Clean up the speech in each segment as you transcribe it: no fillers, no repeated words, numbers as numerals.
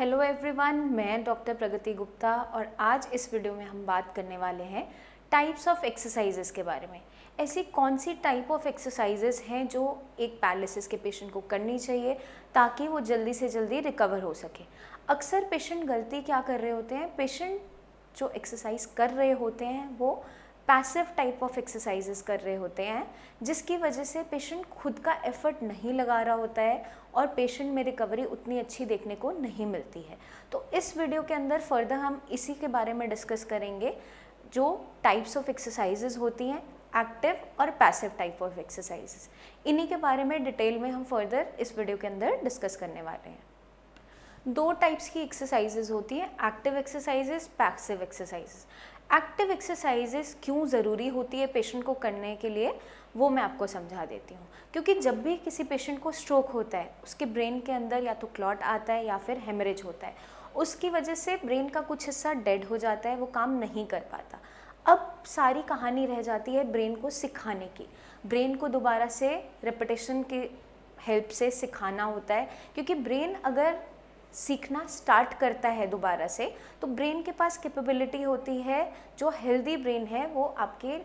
Hello everyone, मैं doctor प्रगति गुप्ता और आज इस वीडियो में हम बात करने वाले हैं टाइप्स ऑफ एक्सरसाइजेस के बारे में। ऐसी कौन सी टाइप ऑफ एक्सरसाइजेस हैं जो एक पैरालिसिस के पेशेंट को करनी चाहिए ताकि वो जल्दी से जल्दी रिकवर हो सके। अक्सर पेशेंट गलती क्या कर रहे होते हैं, पेशेंट जो एक्सरसाइज कर रहे होते हैं वो पैसिव टाइप ऑफ एक्सरसाइजेस कर रहे होते हैं, जिसकी वजह से पेशेंट खुद का एफर्ट नहीं लगा रहा होता है और पेशेंट में रिकवरी उतनी अच्छी देखने को नहीं मिलती है। तो इस वीडियो के अंदर फर्दर हम इसी के बारे में डिस्कस करेंगे, जो टाइप्स ऑफ एक्सरसाइजेस होती हैं, एक्टिव और पैसिव टाइप ऑफ एक्सरसाइजेस। इन्हीं के बारे में डिटेल में हम फर्दर इस वीडियो के अंदर डिस्कस करने वाले हैं। दो टाइप्स की एक्सरसाइजेज होती हैं, active exercises, passive exercises. Active exercises क्यों ज़रूरी होती है पेशेंट को करने के लिए, वो मैं आपको समझा देती हूँ। क्योंकि जब भी किसी पेशेंट को स्ट्रोक होता है, उसके ब्रेन के अंदर या तो क्लॉट आता है या फिर हेमरेज होता है। उसकी वजह से ब्रेन का कुछ हिस्सा डेड हो जाता है, वो काम नहीं कर पाता। अब सारी कहानी रह जाती है ब्रेन को सिखाने की। ब्रेन को दोबारा से रेपिटेशन की हेल्प से सिखाना होता है, क्योंकि ब्रेन अगर सीखना स्टार्ट करता है दोबारा से, तो ब्रेन के पास कैपेबिलिटी होती है, जो हेल्दी ब्रेन है वो आपके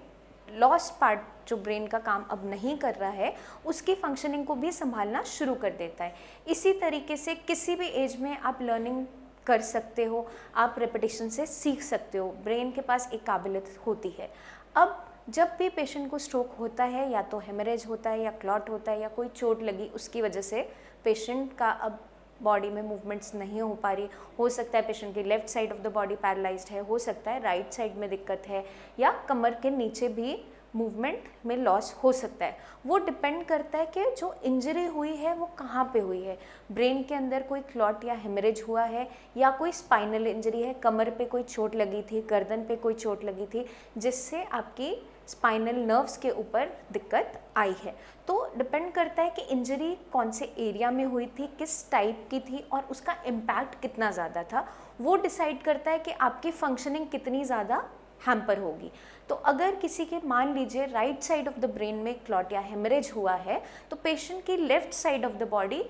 लॉस्ट पार्ट जो ब्रेन का काम अब नहीं कर रहा है उसकी फंक्शनिंग को भी संभालना शुरू कर देता है। इसी तरीके से किसी भी एज में आप लर्निंग कर सकते हो, आप रेपिटेशन से सीख सकते हो, ब्रेन के पास एक काबिलियत होती है। अब जब भी पेशेंट को स्ट्रोक होता है, या तो हेमरेज होता है या क्लॉट होता है या कोई चोट लगी, उसकी वजह से पेशेंट का अब बॉडी में मूवमेंट्स नहीं हो पा रही, हो सकता है पेशेंट की left side of the body paralysed है, हो सकता है राइट साइड में दिक्कत है, या कमर के नीचे भी मूवमेंट में लॉस हो सकता है। वो डिपेंड करता है कि जो इंजरी हुई है वो कहाँ पे हुई है। ब्रेन के अंदर कोई क्लॉट या हेमरेज हुआ है, या कोई स्पाइनल इंजरी है, कमर पे कोई चोट लगी थी, गर्दन पे कोई चोट लगी थी, जिससे आपकी स्पाइनल नर्व्स के ऊपर दिक्कत आई है। तो डिपेंड करता है कि इंजरी कौन से एरिया में हुई थी, किस टाइप की थी और उसका इम्पैक्ट कितना ज़्यादा था। वो डिसाइड करता है कि आपकी फंक्शनिंग कितनी ज़्यादा हैम्पर होगी। तो अगर किसी के मान लीजिए right side of the brain में क्लॉट या हेमरेज हुआ है, तो पेशेंट की left side of the body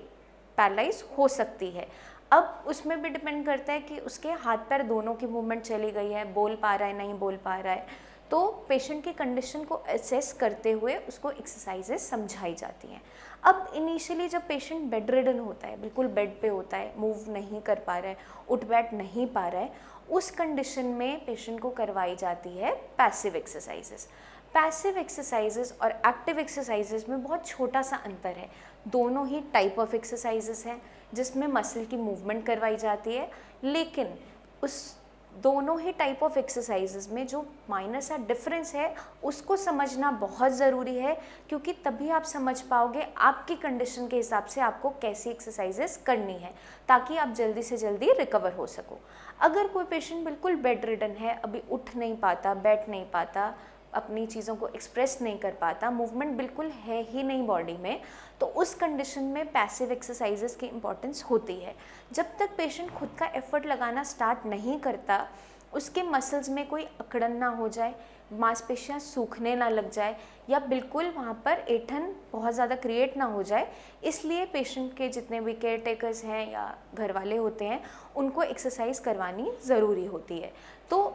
paralyse हो सकती है। अब उसमें भी डिपेंड करता है कि उसके हाथ पैर दोनों की मूवमेंट चली गई है, बोल पा रहा है, नहीं बोल पा रहा है। तो पेशेंट की कंडीशन को असेस करते हुए उसको एक्सरसाइजेस समझाई जाती हैं। अब इनिशियली जब पेशेंट बेड रिडन होता है, बिल्कुल बेड पे होता है, मूव नहीं कर पा रहा है, उठ बैठ नहीं पा रहा है, उस कंडीशन में पेशेंट को करवाई जाती है पैसिव एक्सरसाइजेस। पैसिव एक्सरसाइजेस और एक्टिव एक्सरसाइजेस में बहुत छोटा सा अंतर है। दोनों ही टाइप ऑफ एक्सरसाइजेस हैं जिसमें मसल की मूवमेंट करवाई जाती है, लेकिन उस दोनों ही टाइप ऑफ एक्सरसाइजेस में जो माइनर सा डिफरेंस है उसको समझना बहुत ज़रूरी है, क्योंकि तभी आप समझ पाओगे आपकी कंडीशन के हिसाब से आपको कैसी एक्सरसाइजेस करनी है, ताकि आप जल्दी से जल्दी रिकवर हो सको। अगर कोई पेशेंट बिल्कुल बेड रिडन है, अभी उठ नहीं पाता, बैठ नहीं पाता, अपनी चीज़ों को एक्सप्रेस नहीं कर पाता, मूवमेंट बिल्कुल है ही नहीं बॉडी में, तो उस कंडीशन में पैसिव एक्सरसाइजेस की इम्पॉर्टेंस होती है। जब तक पेशेंट खुद का एफर्ट लगाना स्टार्ट नहीं करता, उसके मसल्स में कोई अकड़न ना हो जाए, मांसपेशियां सूखने ना लग जाए, या बिल्कुल वहाँ पर ऐंठन बहुत ज़्यादा क्रिएट ना हो जाए, इसलिए पेशेंट के जितने भी केयर टेकर्स हैं या घर वाले होते हैं उनको एक्सरसाइज करवानी ज़रूरी होती है। तो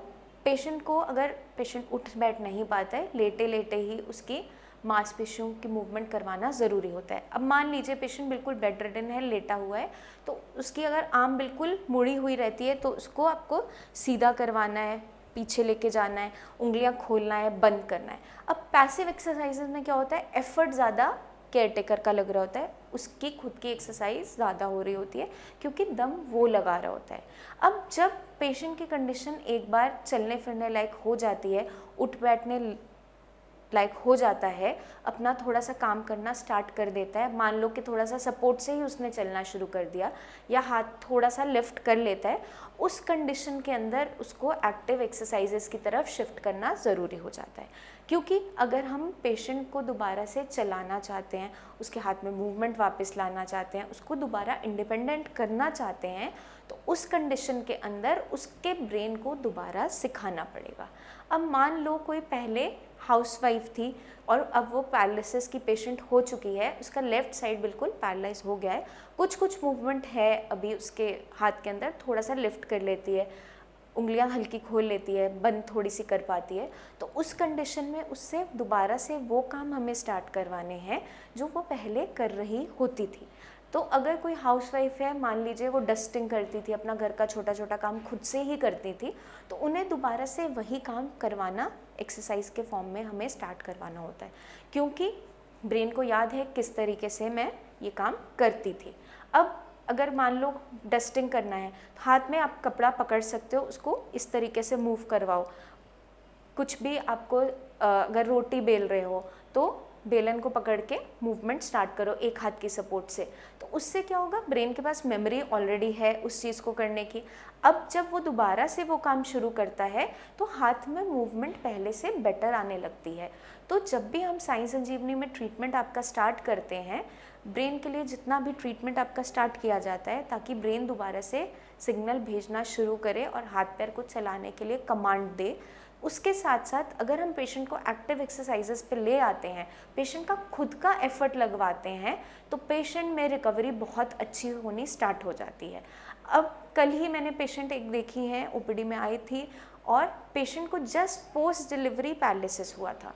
पेशेंट को, अगर पेशेंट उठ बैठ नहीं पाता है, लेटे लेटे ही उसकी मांसपेशियों की मूवमेंट करवाना ज़रूरी होता है। अब मान लीजिए पेशेंट बिल्कुल बेड रिडन है, लेटा हुआ है, तो उसकी अगर आर्म बिल्कुल मुड़ी हुई रहती है तो उसको आपको सीधा करवाना है, पीछे लेके जाना है, उंगलियां खोलना है, बंद करना है। अब पैसिव एक्सरसाइजेज में क्या होता है, एफर्ट ज़्यादा केयर टेकर का लग रहा होता है, उसकी खुद की एक्सरसाइज ज़्यादा हो रही होती है, क्योंकि दम वो लगा रहा होता है। अब जब पेशेंट की कंडीशन एक बार चलने फिरने लायक हो जाती है, उठ बैठने लाइक हो जाता है, अपना थोड़ा सा काम करना स्टार्ट कर देता है, मान लो कि थोड़ा सा सपोर्ट से ही उसने चलना शुरू कर दिया या हाथ थोड़ा सा लिफ्ट कर लेता है, उस कंडीशन के अंदर उसको एक्टिव एक्सरसाइजेस की तरफ शिफ्ट करना ज़रूरी हो जाता है। क्योंकि अगर हम पेशेंट को दोबारा से चलाना चाहते हैं, उसके हाथ में मूवमेंट वापस लाना चाहते हैं, उसको दोबारा इंडिपेंडेंट करना चाहते हैं, तो उस कंडीशन के अंदर उसके ब्रेन को दोबारा सिखाना पड़ेगा। अब मान लो कोई पहले हाउसवाइफ थी और अब वो पैरालिसिस की पेशेंट हो चुकी है, उसका लेफ़्ट साइड बिल्कुल पैरालाइज हो गया है, कुछ मूवमेंट है अभी उसके हाथ के अंदर, थोड़ा सा लिफ्ट कर लेती है, उंगलियां हल्की खोल लेती है, बंद थोड़ी सी कर पाती है। तो उस कंडीशन में उससे दोबारा से वो काम हमें स्टार्ट करवाने हैं जो वो पहले कर रही होती थी। तो अगर कोई हाउसवाइफ है, मान लीजिए वो डस्टिंग करती थी, अपना घर का छोटा छोटा काम खुद से ही करती थी, तो उन्हें दोबारा से वही काम करवाना एक्सरसाइज के फॉर्म में हमें स्टार्ट करवाना होता है, क्योंकि ब्रेन को याद है किस तरीके से मैं ये काम करती थी। अब अगर मान लो डस्टिंग करना है तो हाथ में आप कपड़ा पकड़ सकते हो, उसको इस तरीके से मूव करवाओ। कुछ भी आपको अगर रोटी बेल रहे हो तो बेलन को पकड़ के मूवमेंट स्टार्ट करो एक हाथ की सपोर्ट से। तो उससे क्या होगा, ब्रेन के पास मेमोरी ऑलरेडी है उस चीज़ को करने की। अब जब वो दोबारा से वो काम शुरू करता है तो हाथ में मूवमेंट पहले से बेटर आने लगती है। तो जब भी हम साई संजीवनी में ट्रीटमेंट आपका स्टार्ट करते हैं, ब्रेन के लिए जितना भी ट्रीटमेंट आपका स्टार्ट किया जाता है ताकि ब्रेन दोबारा से सिग्नल भेजना शुरू करे और हाथ पैर को चलाने के लिए कमांड दे, उसके साथ साथ अगर हम पेशेंट को एक्टिव एक्सरसाइजेस पे ले आते हैं, पेशेंट का खुद का एफर्ट लगवाते हैं, तो पेशेंट में रिकवरी बहुत अच्छी होनी स्टार्ट हो जाती है। अब कल ही मैंने पेशेंट एक देखी हैं, ओपीडी में आई थी और पेशेंट को जस्ट पोस्ट डिलीवरी पैरालिसिस हुआ था।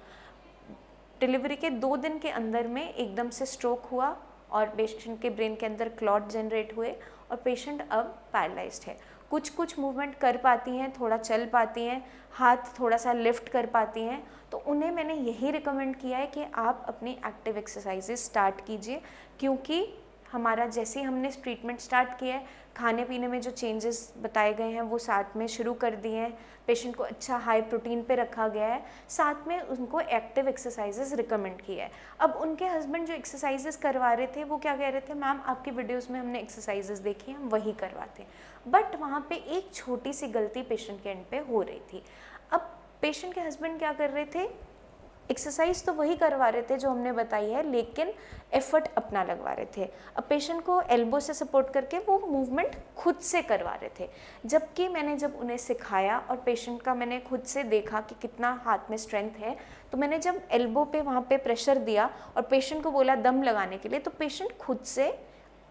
डिलीवरी के 2 दिन के अंदर में एकदम से स्ट्रोक हुआ और पेशेंट के ब्रेन के अंदर क्लॉट जनरेट हुए और पेशेंट अब पैरालाइज्ड है। कुछ मूवमेंट कर पाती हैं, थोड़ा चल पाती हैं, हाथ थोड़ा सा लिफ्ट कर पाती हैं। तो उन्हें मैंने यही रिकमेंड किया है कि आप अपनी एक्टिव एक्सरसाइजेस स्टार्ट कीजिए, क्योंकि हमारा जैसे ही हमने ट्रीटमेंट स्टार्ट किया है, खाने पीने में जो चेंजेस बताए गए हैं वो साथ में शुरू कर दिए हैं, पेशेंट को अच्छा हाई प्रोटीन पे रखा गया है, साथ में उनको एक्टिव एक्सरसाइजेस रिकमेंड किया है। अब उनके हस्बैंड जो एक्सरसाइजेस करवा रहे थे वो क्या कह रहे थे, मैम आपकी वीडियोस में हमने एक्सरसाइजेस देखी हम वही करवाते हैं। बट वहाँ पे एक छोटी सी गलती पेशेंट के एंड पे हो रही थी। अब पेशेंट के हस्बैंड क्या कर रहे थे, एक्सरसाइज तो वही करवा रहे थे जो हमने बताई है, लेकिन एफर्ट अपना लगवा रहे थे। अब पेशेंट को एल्बो से सपोर्ट करके वो मूवमेंट खुद से करवा रहे थे, जबकि मैंने जब उन्हें सिखाया और पेशेंट का मैंने खुद से देखा कि कितना हाथ में स्ट्रेंथ है, तो मैंने जब एल्बो पे वहाँ पे प्रेशर दिया और पेशेंट को बोला दम लगाने के लिए, तो पेशेंट खुद से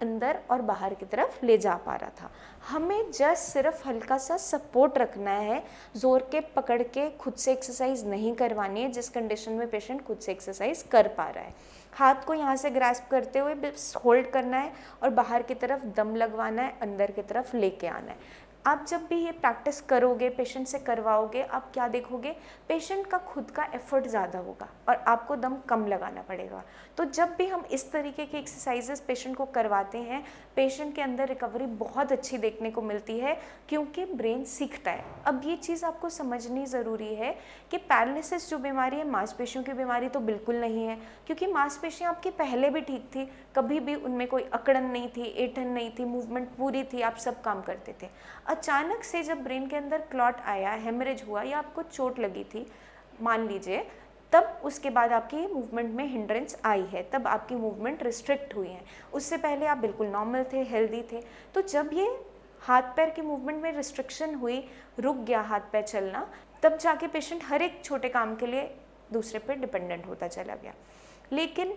अंदर और बाहर की तरफ ले जा पा रहा था। हमें जस्ट सिर्फ हल्का सा सपोर्ट रखना है, जोर के पकड़ के खुद से एक्सरसाइज नहीं करवानी है। जिस कंडीशन में पेशेंट खुद से एक्सरसाइज कर पा रहा है, हाथ को यहाँ से ग्रास्प करते हुए बस होल्ड करना है और बाहर की तरफ दम लगवाना है, अंदर की तरफ लेके आना है। आप जब भी ये प्रैक्टिस करोगे, पेशेंट से करवाओगे, आप क्या देखोगे, पेशेंट का खुद का एफर्ट ज़्यादा होगा और आपको दम कम लगाना पड़ेगा। तो जब भी हम इस तरीके की एक्सरसाइजेस पेशेंट को करवाते हैं, पेशेंट के अंदर रिकवरी बहुत अच्छी देखने को मिलती है, क्योंकि ब्रेन सीखता है। अब ये चीज़ आपको समझनी ज़रूरी है कि पैरालिसिस जो बीमारी है मांसपेशियों की बीमारी तो बिल्कुल नहीं है, क्योंकि मांसपेशियाँ आपकी पहले भी ठीक थी, कभी भी उनमें कोई अकड़न नहीं थी, ऐंठन नहीं थी, मूवमेंट पूरी थी, आप सब काम करते थे। अचानक से जब ब्रेन के अंदर क्लॉट आया, हेमरेज हुआ या आपको चोट लगी थी मान लीजिए, तब उसके बाद आपकी मूवमेंट में हिंड्रेंस आई है, तब आपकी मूवमेंट रिस्ट्रिक्ट हुई है। उससे पहले आप बिल्कुल नॉर्मल थे, हेल्दी थे। तो जब ये हाथ पैर की मूवमेंट में रिस्ट्रिक्शन हुई, रुक गया हाथ पैर चलना, तब जाके पेशेंट हर एक छोटे काम के लिए दूसरे पे डिपेंडेंट होता चला गया। लेकिन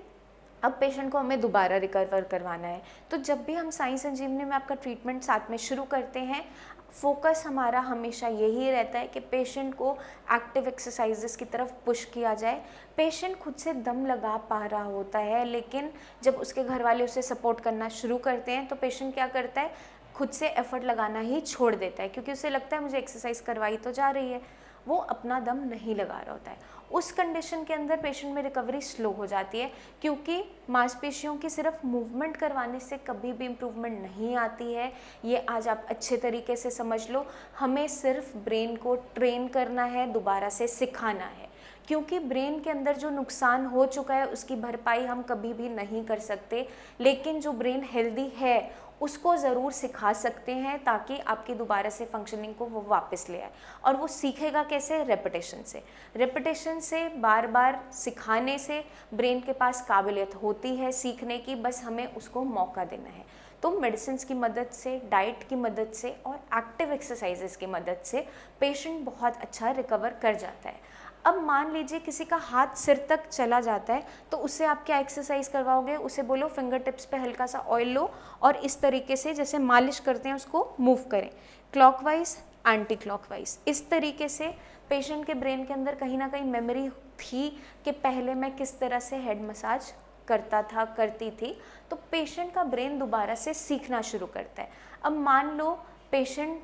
अब पेशेंट को हमें दोबारा रिकवर करवाना है। तो जब भी हम साई संजीवनी में आपका ट्रीटमेंट साथ में शुरू करते हैं, फोकस हमारा हमेशा यही रहता है कि पेशेंट को एक्टिव एक्सरसाइजेस की तरफ पुश किया जाए। पेशेंट खुद से दम लगा पा रहा होता है, लेकिन जब उसके घर वाले उसे सपोर्ट करना शुरू करते हैं तो पेशेंट क्या करता है, खुद से एफर्ट लगाना ही छोड़ देता है, क्योंकि उसे लगता है मुझे एक्सरसाइज करवाई तो जा रही है, वो अपना दम नहीं लगा रहा होता है। उस कंडीशन के अंदर पेशेंट में रिकवरी स्लो हो जाती है, क्योंकि मांसपेशियों की सिर्फ मूवमेंट करवाने से कभी भी इम्प्रूवमेंट नहीं आती है। ये आज आप अच्छे तरीके से समझ लो। हमें सिर्फ ब्रेन को ट्रेन करना है, दोबारा से सिखाना है, क्योंकि ब्रेन के अंदर जो नुकसान हो चुका है उसकी भरपाई हम कभी भी नहीं कर सकते, लेकिन जो ब्रेन हेल्दी है उसको ज़रूर सिखा सकते हैं, ताकि आपकी दोबारा से फंक्शनिंग को वो वापस ले आए। और वो सीखेगा कैसे, रेपिटेशन से। रेपिटेशन से, बार बार सिखाने से ब्रेन के पास काबिलियत होती है सीखने की, बस हमें उसको मौका देना है। तो मेडिसिन की मदद से, डाइट की मदद से और एक्टिव एक्सरसाइजेस की मदद से पेशेंट बहुत अच्छा रिकवर कर जाता है। अब मान लीजिए किसी का हाथ सिर तक चला जाता है, तो उससे आप क्या एक्सरसाइज करवाओगे? उसे बोलो फिंगर टिप्स पे हल्का सा ऑयल लो और इस तरीके से जैसे मालिश करते हैं उसको मूव करें, क्लॉकवाइज एंटी क्लॉकवाइज। इस तरीके से पेशेंट के ब्रेन के अंदर कहीं ना कहीं मेमोरी थी कि पहले मैं किस तरह से हेड मसाज करता था, करती थी, तो पेशेंट का ब्रेन दोबारा से सीखना शुरू करता है। अब मान लो पेशेंट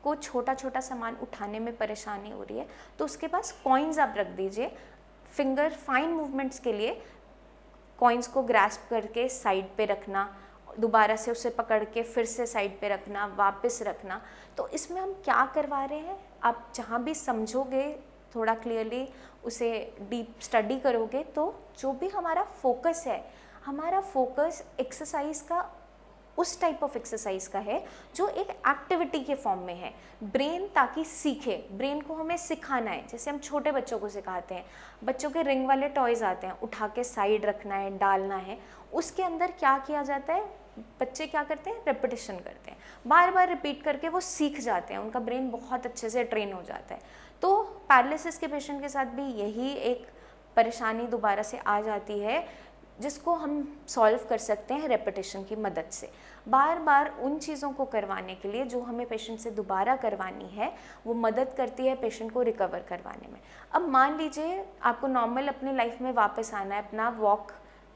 को छोटा छोटा सामान उठाने में परेशानी हो रही है, तो उसके पास कॉइन्स आप रख दीजिए, फिंगर फाइन मूवमेंट्स के लिए कॉइन्स को ग्रैस्प करके साइड पे रखना, दोबारा से उसे पकड़ के फिर से साइड पे रखना, वापस रखना। तो इसमें हम क्या करवा रहे हैं, आप जहाँ भी समझोगे थोड़ा क्लियरली उसे डीप स्टडी करोगे, तो जो भी हमारा फोकस है, हमारा फोकस एक्सरसाइज का उस टाइप ऑफ एक्सरसाइज का है जो एक एक्टिविटी के फॉर्म में है। ब्रेन ताकि सीखे, ब्रेन को हमें सिखाना है, जैसे हम छोटे बच्चों को सिखाते हैं, बच्चों के रिंग वाले टॉयज आते हैं, उठा के साइड रखना है, डालना है, उसके अंदर क्या किया जाता है, बच्चे क्या करते हैं, रेपिटेशन करते हैं, बार बार रिपीट करके वो सीख जाते हैं, उनका ब्रेन बहुत अच्छे से ट्रेन हो जाता है। तो पैरालिसिस के पेशेंट के साथ भी यही एक परेशानी दोबारा से आ जाती है, जिसको हम सॉल्व कर सकते हैं रेपिटेशन की मदद से। बार बार उन चीज़ों को करवाने के लिए जो हमें पेशेंट से दोबारा करवानी है, वो मदद करती है पेशेंट को रिकवर करवाने में। अब मान लीजिए आपको नॉर्मल अपनी लाइफ में वापस आना है, अपना वॉक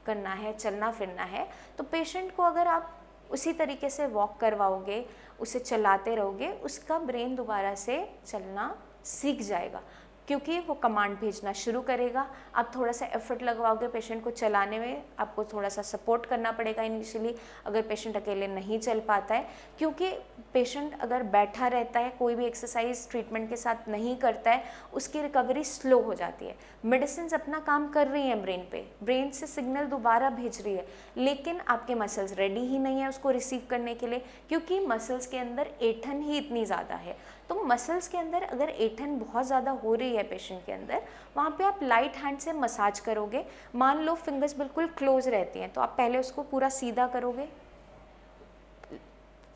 करना है, चलना फिरना है, तो पेशेंट को अगर आप उसी तरीके से वॉक करवाओगे, उसे चलाते रहोगे, उसका ब्रेन दोबारा से चलना सीख जाएगा, क्योंकि वो कमांड भेजना शुरू करेगा। आप थोड़ा सा एफर्ट लगवाओगे पेशेंट को चलाने में, आपको थोड़ा सा सपोर्ट करना पड़ेगा इनिशियली, अगर पेशेंट अकेले नहीं चल पाता है, क्योंकि पेशेंट अगर बैठा रहता है, कोई भी एक्सरसाइज ट्रीटमेंट के साथ नहीं करता है, उसकी रिकवरी स्लो हो जाती है। मेडिसिन अपना काम कर रही हैं ब्रेन पे, ब्रेन से सिग्नल दोबारा भेज रही है, लेकिन आपके मसल्स रेडी ही नहीं है उसको रिसीव करने के लिए, क्योंकि मसल्स के अंदर ऐंठन ही इतनी ज़्यादा है। तो मसल्स के अंदर अगर ऐंठन बहुत ज़्यादा हो रही है पेशेंट के अंदर, वहाँ पे आप लाइट हैंड से मसाज करोगे। मान लो फिंगर्स बिल्कुल क्लोज रहती हैं, तो आप पहले उसको पूरा सीधा करोगे,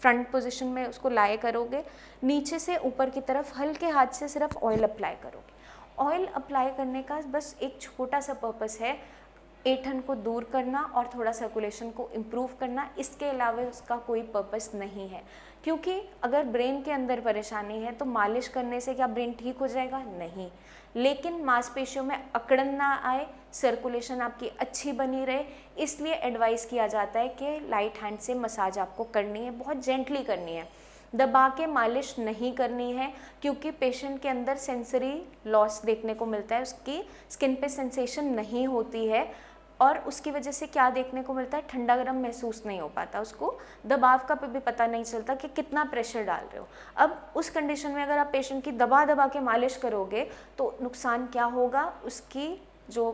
फ्रंट पोजीशन में उसको लाए करोगे, नीचे से ऊपर की तरफ हल्के हाथ से सिर्फ ऑयल अप्लाई करोगे। ऑयल अप्लाई करने का बस एक छोटा सा पर्पस है, ऐंठन को दूर करना और थोड़ा सर्कुलेशन को इम्प्रूव करना, इसके अलावा उसका कोई पर्पस नहीं है। क्योंकि अगर ब्रेन के अंदर परेशानी है तो मालिश करने से क्या ब्रेन ठीक हो जाएगा? नहीं, लेकिन मांसपेशियों में अकड़न ना आए, सर्कुलेशन आपकी अच्छी बनी रहे, इसलिए एडवाइस किया जाता है कि लाइट हैंड से मसाज आपको करनी है, बहुत जेंटली करनी है, दबा के मालिश नहीं करनी है, क्योंकि पेशेंट के अंदर सेंसरी लॉस देखने को मिलता है, उसकी स्किन पे सेंसेशन नहीं होती है, और उसकी वजह से क्या देखने को मिलता है, ठंडा गर्म महसूस नहीं हो पाता, उसको दबाव का भी पता नहीं चलता कि कितना प्रेशर डाल रहे हो। अब उस कंडीशन में अगर आप पेशेंट की दबा दबा के मालिश करोगे तो नुकसान क्या होगा, उसकी जो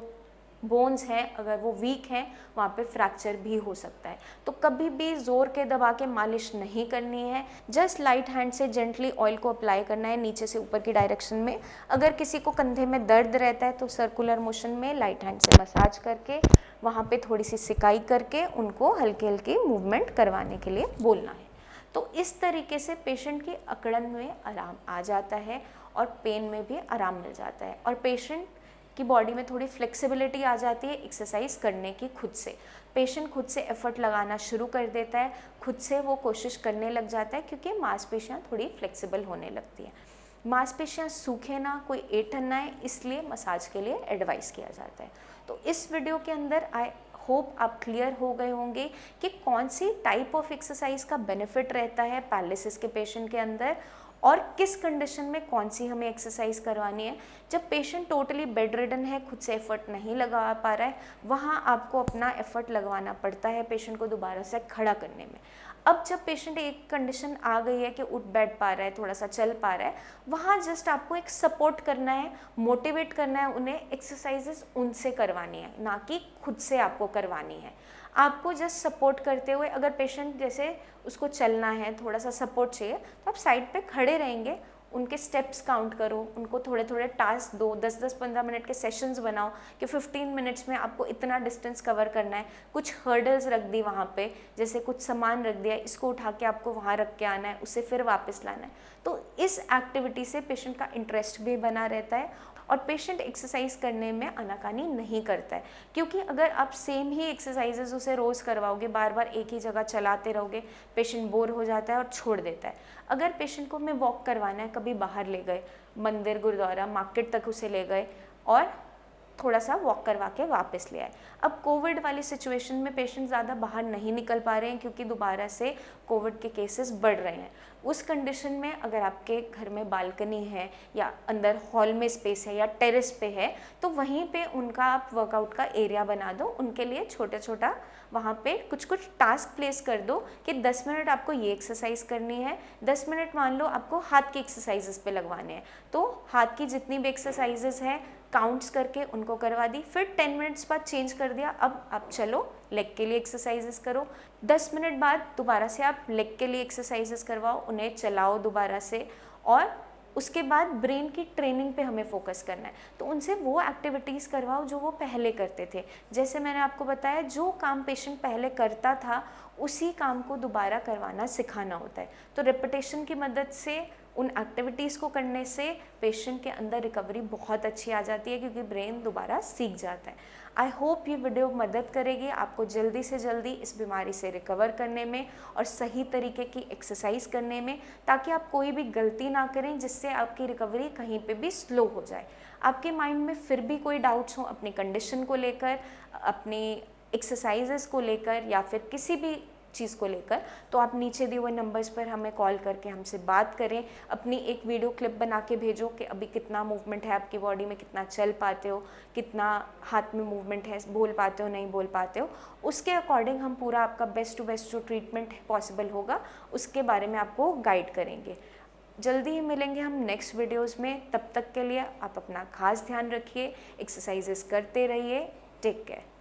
बोन्स हैं अगर वो वीक हैं, वहाँ पे फ्रैक्चर भी हो सकता है। तो कभी भी ज़ोर के दबा के मालिश नहीं करनी है, जस्ट लाइट हैंड से जेंटली ऑयल को अप्लाई करना है नीचे से ऊपर की डायरेक्शन में। अगर किसी को कंधे में दर्द रहता है तो सर्कुलर मोशन में लाइट हैंड से मसाज करके वहाँ पे थोड़ी सी सिकाई करके उनको हल्की हल्की मूवमेंट करवाने के लिए बोलना है। तो इस तरीके से पेशेंट की अकड़न में आराम आ जाता है और पेन में भी आराम मिल जाता है, और पेशेंट की बॉडी में थोड़ी फ्लेक्सिबिलिटी आ जाती है एक्सरसाइज करने की। खुद से पेशेंट खुद से एफर्ट लगाना शुरू कर देता है, खुद से वो कोशिश करने लग जाता है, क्योंकि मांसपेशियाँ थोड़ी फ्लेक्सिबल होने लगती हैं। मांसपेशियाँ सूखे ना, कोई ऐंठन ना है, इसलिए मसाज के लिए एडवाइस किया जाता है। तो इस वीडियो के अंदर आई होप आप क्लियर हो गए होंगे कि कौन सी टाइप ऑफ एक्सरसाइज का बेनिफिट रहता है पैरालिसिस के पेशेंट के अंदर, और किस कंडीशन में कौन सी हमें एक्सरसाइज करवानी है। जब पेशेंट टोटली बेड रिडन है, खुद से एफर्ट नहीं लगा पा रहा है, वहाँ आपको अपना एफर्ट लगवाना पड़ता है पेशेंट को दोबारा से खड़ा करने में। अब जब पेशेंट एक कंडीशन आ गई है कि उठ बैठ पा रहा है, थोड़ा सा चल पा रहा है, वहाँ जस्ट आपको एक सपोर्ट करना है, मोटिवेट करना है, उन्हें एक्सरसाइजेस उनसे करवानी है, ना कि खुद से आपको करवानी है। आपको जस्ट सपोर्ट करते हुए, अगर पेशेंट जैसे उसको चलना है, थोड़ा सा सपोर्ट चाहिए, तो आप साइड पे खड़े रहेंगे, उनके स्टेप्स काउंट करो, उनको थोड़े थोड़े टास्क दो, 10-10-15 मिनट के सेशंस बनाओ कि 15 मिनट्स में आपको इतना डिस्टेंस कवर करना है। कुछ हर्डल्स रख दी वहाँ पे, जैसे कुछ सामान रख दिया, इसको उठा के आपको वहाँ रख के आना है, उसे फिर वापस लाना है। तो इस एक्टिविटी से पेशेंट का इंटरेस्ट भी बना रहता है और पेशेंट एक्सरसाइज करने में आनाकानी नहीं करता है, क्योंकि अगर आप सेम ही एक्सरसाइजेज उसे रोज़ करवाओगे, बार बार एक ही जगह चलाते रहोगे, पेशेंट बोर हो जाता है और छोड़ देता है। अगर पेशेंट को हमें वॉक करवाना है, कभी बाहर ले गए, मंदिर, गुरुद्वारा, मार्केट तक उसे ले गए और थोड़ा सा वॉक करवा के वापस ले आए। अब कोविड वाली सिचुएशन में पेशेंट ज़्यादा बाहर नहीं निकल पा रहे हैं क्योंकि दोबारा से कोविड के केसेस बढ़ रहे हैं। उस कंडीशन में अगर आपके घर में बालकनी है या अंदर हॉल में स्पेस है या टेरेस पे है, तो वहीं पे उनका आप वर्कआउट का एरिया बना दो। उनके लिए छोटा छोटा वहाँ पे कुछ कुछ टास्क प्लेस कर दो कि 10 मिनट आपको ये एक्सरसाइज करनी है, 10 मिनट मान लो आपको हाथ की एक्सरसाइजेस पे लगवाने हैं, तो हाथ की जितनी भी एक्सरसाइजेस है काउंट्स करके उनको करवा दी। फिर 10 मिनट्स बाद चेंज कर दिया, अब आप चलो लेग के लिए एक्सरसाइजेस करो। 10 मिनट बाद दोबारा से आप लेग के लिए एक्सरसाइजेस करवाओ, उन्हें चलाओ दोबारा से, और उसके बाद ब्रेन की ट्रेनिंग पे हमें फोकस करना है। तो उनसे वो एक्टिविटीज़ करवाओ जो वो पहले करते थे। जैसे मैंने आपको बताया, जो काम पेशेंट पहले करता था उसी काम को दोबारा करवाना सिखाना होता है। तो रेपिटेशन की मदद से उन एक्टिविटीज़ को करने से पेशेंट के अंदर रिकवरी बहुत अच्छी आ जाती है, क्योंकि ब्रेन दोबारा सीख जाता है। आई होप ये वीडियो मदद करेगी आपको जल्दी से जल्दी इस बीमारी से रिकवर करने में और सही तरीके की एक्सरसाइज करने में, ताकि आप कोई भी गलती ना करें जिससे आपकी रिकवरी कहीं पे भी स्लो हो जाए। आपके माइंड में फिर भी कोई डाउट्स हो अपनी कंडीशन को लेकर, अपनी एक्सरसाइजेस को लेकर या फिर किसी भी चीज़ को लेकर, तो आप नीचे दिए हुए नंबर्स पर हमें कॉल करके हमसे बात करें। अपनी एक वीडियो क्लिप बना के भेजो कि अभी कितना मूवमेंट है आपकी बॉडी में, कितना चल पाते हो, कितना हाथ में मूवमेंट है, बोल पाते हो, नहीं बोल पाते हो। उसके अकॉर्डिंग हम पूरा आपका बेस्ट टू बेस्ट जो ट्रीटमेंट पॉसिबल होगा उसके बारे में आपको गाइड करेंगे। जल्दी ही मिलेंगे हम नेक्स्ट वीडियोज़ में। तब तक के लिए आप अपना खास ध्यान रखिए, एक्सरसाइजेस करते रहिए। Take care.